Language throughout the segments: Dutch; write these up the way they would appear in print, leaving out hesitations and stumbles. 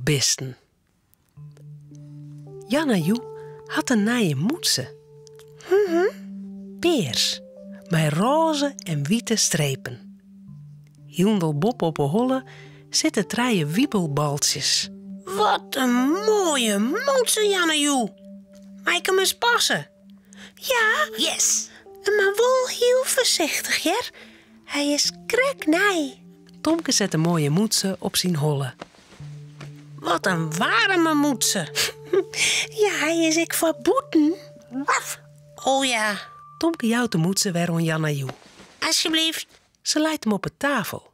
kribelbisten. Janaju had een nije moedse. Peers, met roze en witte strepen. Hiendel Bob op een holle zitten 3 wiebelbaltjes. Wat een mooie moedse, Janaju. Mag ik hem eens passen? Ja, yes. Maar wel heel voorzichtig, Jer. Hij is kreknij. Tomke zet de mooie moedse op zijn holle. Wat een warme moedse. Ja, hij is ik verboeten. Waf. Oh ja. Tomke jouwt de moedse weer aan Janaju. Alsjeblieft. Ze leidt hem op de tafel.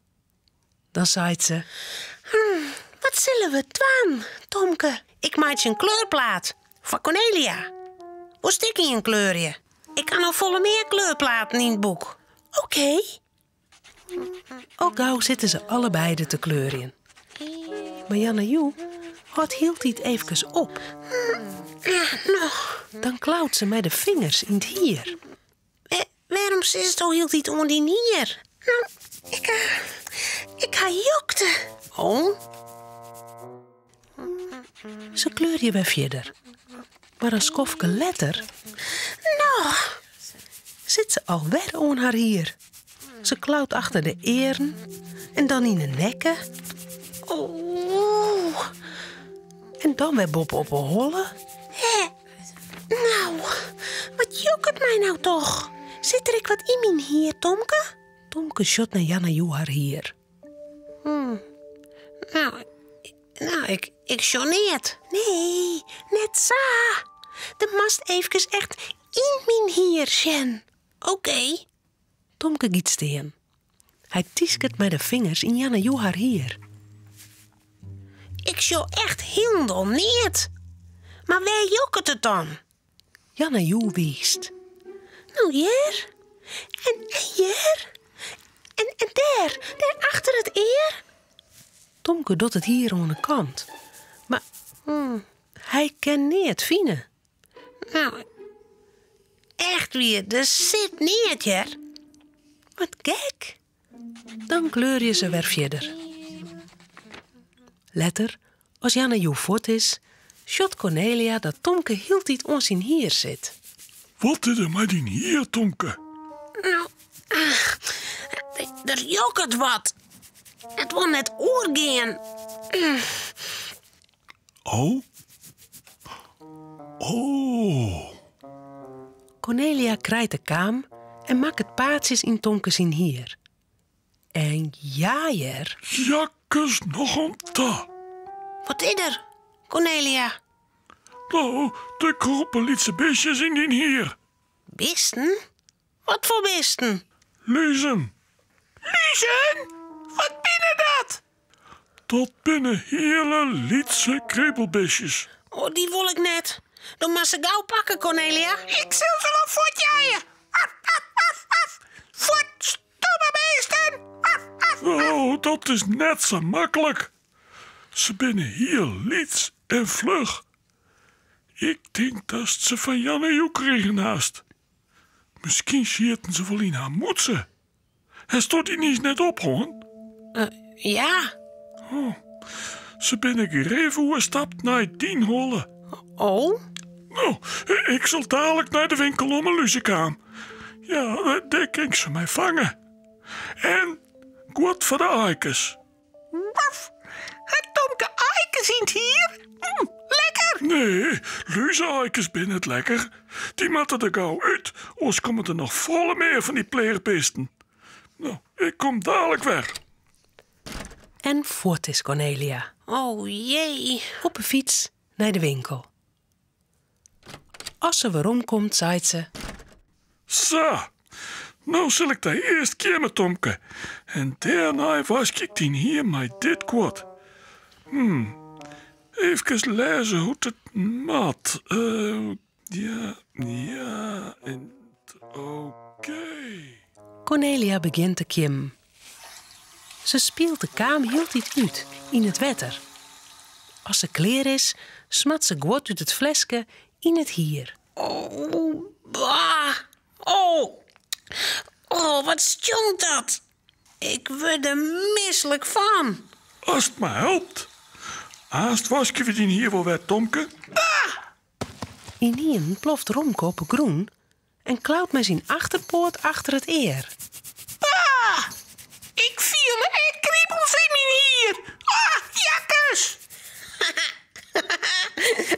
Dan zei ze... Wat zullen we doen, Tomke? Ik maak je een kleurplaat. Voor Cornelia. Hoe stik je een kleurje? Ik kan nog volle meer kleurplaten in het boek. Oké. Al gauw zitten ze allebei te kleuren. Maar Janaju hield het even op. Nog. Dan klauwt ze met de vingers in het hier. Waarom zit zo hield hij het om die hier? Nou, ik ga jokte. Oh? Ze kleur je weer verder. Maar een skofke letter... Nou. Zit ze alweer aan haar hier. Ze klauwt achter de eren en dan in de nekken. Oh. En dan weer Bob op een holle. Nou, wat jokt mij nou toch? Zit er ik wat in mijn hier, Tomke? Tomke shot naar Janaju haar hier. Nou, ik joneert. Nee, net zo. De mast even echt in mijn hier, Sjen. Oké. Tomke giet steen. Hij tieskert met de vingers in Janaju haar hier. Ik show echt heel niet. Maar waar jokt het dan? Janaju wiest. Nou, hier. En hier. En daar achter het eer. Tomke doet het hier aan de kant. Maar hij kan niet vinden. Nou, echt weer, er zit niet, Jer. Wat gek. Dan kleur je ze weer verder. Letter, als Janaju voort is, shot Cornelia dat Tomke hield niet ons in hier zit. Wat is er met die hier, Tomke? Nou, er jokt wat. Het wil net oorgaan. Oh? Oh. Cornelia krijgt de kaam en maakt het paadjes in Tomke zien hier. En jaaier. Jakkes nog een ta. Wat is er, Cornelia? Nou, de kroppen lietse beestjes in die hier. Bisten? Wat voor bisten? Lezen. Luzen? Wat binnen dat? Dat binnen hele lietse kriebelbeestjes. Oh, die wil ik net. Dan mag ze gauw pakken, Cornelia. Ik zal ze wel voortjaaien. Af, af, af, af. Voort, stomme beesten. Af, af, af. Oh, dat is net zo makkelijk. Ze binnen hier liets en vlug. Ik denk dat ze van Janaju kregen naast. Misschien schieten ze wel in haar moedse. Hij stond die niet net op, hoor. Ja. Oh, ze binnen gereven hoe stapt naar die holle. Oh? Nou, ik zal dadelijk naar de winkel om een luzekaan. Ja, daar kan ze mij vangen. En goed voor de eikens. Waf. Het Tomke eikens in het hier? Lekker. Nee, luze-eikens binnen het lekker. Die moeten er gauw uit, anders komen er nog volle meer van die pleegbeesten. Nou, ik kom dadelijk weg. En voort is Cornelia. Oh jee. Op een fiets naar de winkel. Als ze weer omkomt, zei ze... Zo, nou zal ik de eerste keer met Tomke. En daarna was ik die hier met dit kwart. Even lezen hoe het mat. Ja, en oké. Cornelia begint te klimmen. Ze speelt de kaam heel tijd uit, in het wetter. Als ze klaar is, smat ze goed uit het flesje in het hier. Oh, bah. Oh, wat stonkt dat? Ik word er misselijk van. Als het maar helpt. Haast wasken we die hier wel weer, Tomke? Inien ploft Romke op een groen en klauwt met zijn achterpoot achter het eer. Ik viel en kriebels in hier. Jakkes!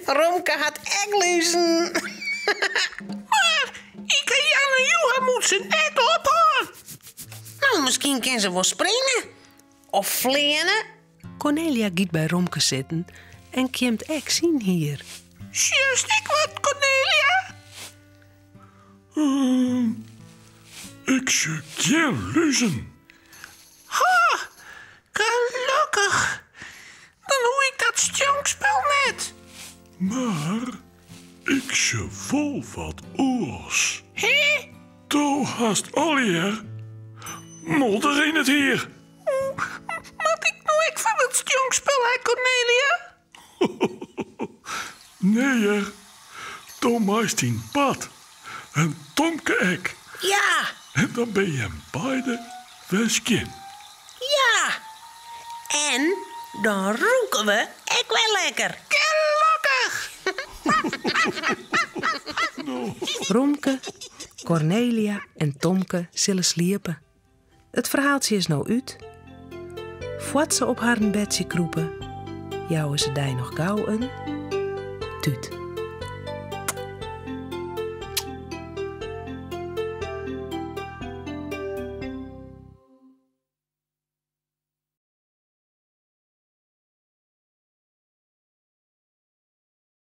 Romke had ekluzen. Maar ik en Jan en Johan moet ze net ophouden. Nou, misschien kan ze wel springen. Of vliegen. Cornelia giet bij Romke zitten en kiemt ek zien hier. Just ik wat, Cornelia? Ik zie geen luzen. Ha, gelukkig. Dan hoe ik dat stjonkspel net. Maar ik zie vol wat oors. Hé? Toe haast alweer. Modder in het hier. Moet ik nou ik van het stjonkspel, hè, Cornelia? Nee, Tom maakt in pad. En Tomke ek. Ja, En dan ben je beide weskin. ja. En dan roken we ik wel lekker. Gelukkig. Romke, Cornelia en Tomke zullen sliepen. Het verhaaltje is nou uit. Voordat ze op haar bedje kroepen, jouwen ze daar nog gauw een tuut.